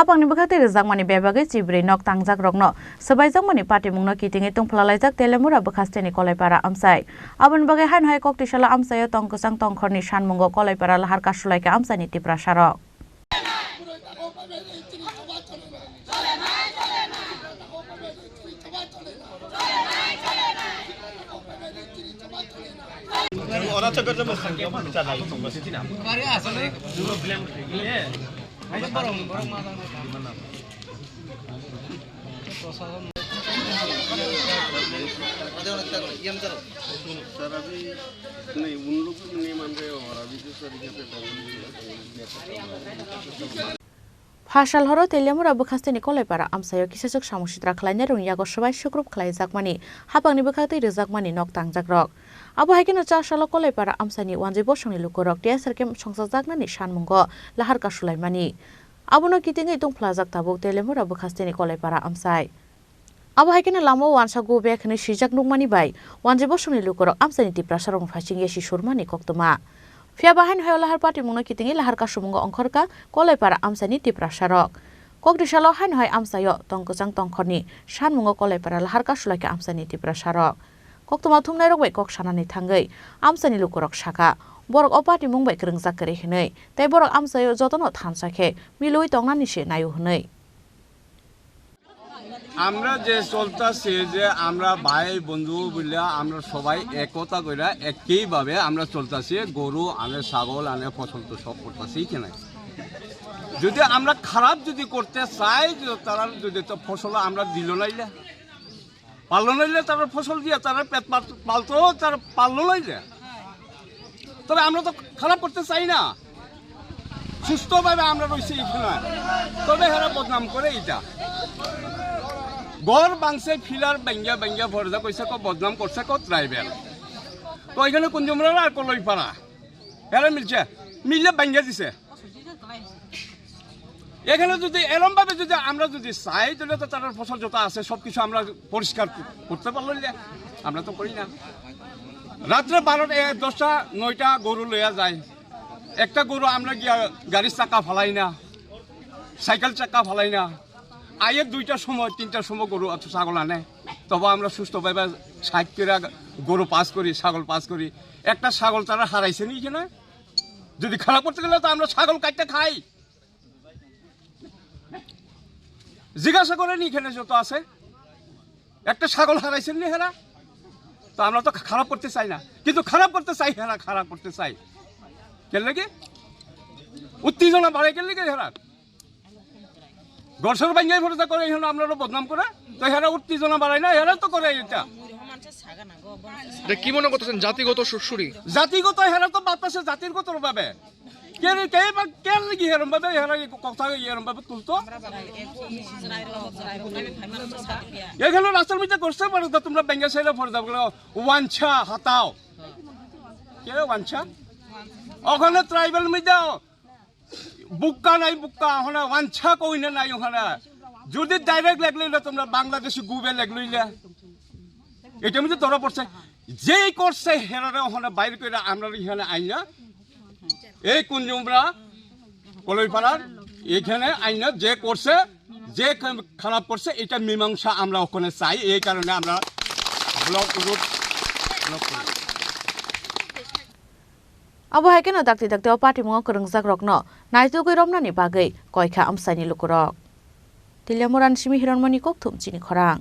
Hapangni bakate rizakmani bebage cibre nok tangjak rokno sabaijakmani patimungno kitingi tungphlalaijak telemura bakhasteni Kalaipara amchai abon bagai hanhai Koktisalo amchaio tong kwchang tongkhorni sanmungo Kalaipara lahar kasulaikha amchaini Tiprasa rok Phasal horo telemura bakhasteni Kalaipara amchaio kisachok samusitra khlaina rungyago sabai sukrup khlaijakmani hapangni bakhate rijakmani nok tangjak rok abo haikeno chasalo Kalaipara amchaini wanjai bosongni lukorok tiasarkem songsajaknani sanmungo lahar kasulaimani abono kitingai tungphlajak tabuk telemura bakhasteni Kalaipara amchai abo haikeno lamo wansa go bekhne sijak nukmani bai wanjai bosongni lukorok amchaini Tiprasa rong phasing yesi surmani koktoma Fia bahan hayo lahar pati mungno kitingi lahar kasumungo ongkhorka Kalaipara amchaini Tiprasa rok Koktisalo han hoy amchaio tong kwchang tongkhorni sanmungo Kalaipara lahar kasulaikha amchaini Tiprasa rok koktoma thumnai rok bai kok sanani thangai amchaini lukorok saka borok o pati mung bai krungjak kare hinai tai borok amchaio jotono thansakhe milui tongnani se nayu hinai আমরা যে চলতাছে যে আমরা ভাই বন্ধু বলে আমরা সবাই একতা কইরা একই ভাবে আমরা চলতাছি গরু আনে ছাগল আনে ফসল তো সব করতেছি কেন যদি আমরা খারাপ যদি করতে চাই তারা যদি তো ফসল আমরা দিল নাইলে পালন নাইলে তারা ফসল দিয়ে তারা পেট পালতো তারা পালন নাইলে তবে আমরা তো খারাপ করতে চাই না সুস্থভাবে আমরা রইছি এখানে তবে হেরা বদনাম করে এটা গড় বাংসে ফিলার বেঙ্গা বেঙ্গা ভরজা কইছে কো বদনাম করছে কো ট্রাইবেল তো এখানে কুঞ্জমরা আর কলাইপাড়া এরা মিলে বেঙ্গা দিছে এখানে যদি এরম ভাবে যদি আমরা যদি চাই তাহলে তো তার ফসল যত আছে সবকিছু আমরা পরিষ্কার করতে পারলো আমরা তো করি না রাত্রে 10টা 9টা গরু লইয়া যায় একটা গরু আমরা গিয়া গাড়ির চাকা ফালাই না সাইকেল চাকা ফালাই না আয়ের 2টার সময় 3টার সময় গরু অত ছাগল আনে তবে আমরা সুস্থভাবে 60 করে গরু পাস করি ছাগল পাস করি একটা ছাগল তারা হারাইছে নি কেন যদি খারাপ করতে গেলে তো আমরা ছাগল কাটতে খাই জিজ্ঞাসা করে নি এখানে যত আছে একটা ছাগল হারাইছেন নি হেরা তো আমরা তো খারাপ করতে চাই না কিন্তু খারাপ করতে চাই হেরা খারাপ করতে চাই কেন লাগে উত্তেজনা বাড়াই কেন লাগে হেরা গড়সর বাঙ্গাই ভরসা করে এখন আমরা বদনাম করে তো হেরা উত্তেজনা বাড়ায় না হেরা তো করে এটা কি মনে করতেছেন জাতিগত সুরসুরি জাতিগত হেরা তো বাতাসে জাতিগত ভাবে এরম ভাবে হেরা কথা এরম ভাবে তুলতো এখানে রাস্তার মধ্যে করতে পারো তোমরা বেঙ্গা সাইডে ভরসা করো ওয়াঞ্ছা হাতাও কে ওয়াঞ্ছা ওখানে ট্রাইবেল মধ্যে বুক্কা নাই বুক্কা ওখানে ওয়াঞ্ছা কইনে নাই ওখানে যদি ডাইরেক্ট লেগলইলে তোমরা বাংলাদেশি গুবে লেগলইলে এটা মধ্যে ধরা পড়ছে যেই করছে হেরারে ওখানে বাইরে করে আমরা এখানে আইনা এই কুঞ্জুমরা কলাইপাড়ার এখানে আইনা যে করছে যে খারাপ করছে এটা মীমাংসা আমরা ওখানে চাই এই কারণে আমরা ব্লক রুট ব্লক করি abo haikeno dakti o pati mungo krungjak rokno naitugoi romnani bagai koikha amchaini lukorok Tilamuran simi hironmani kokthum Chini Khorang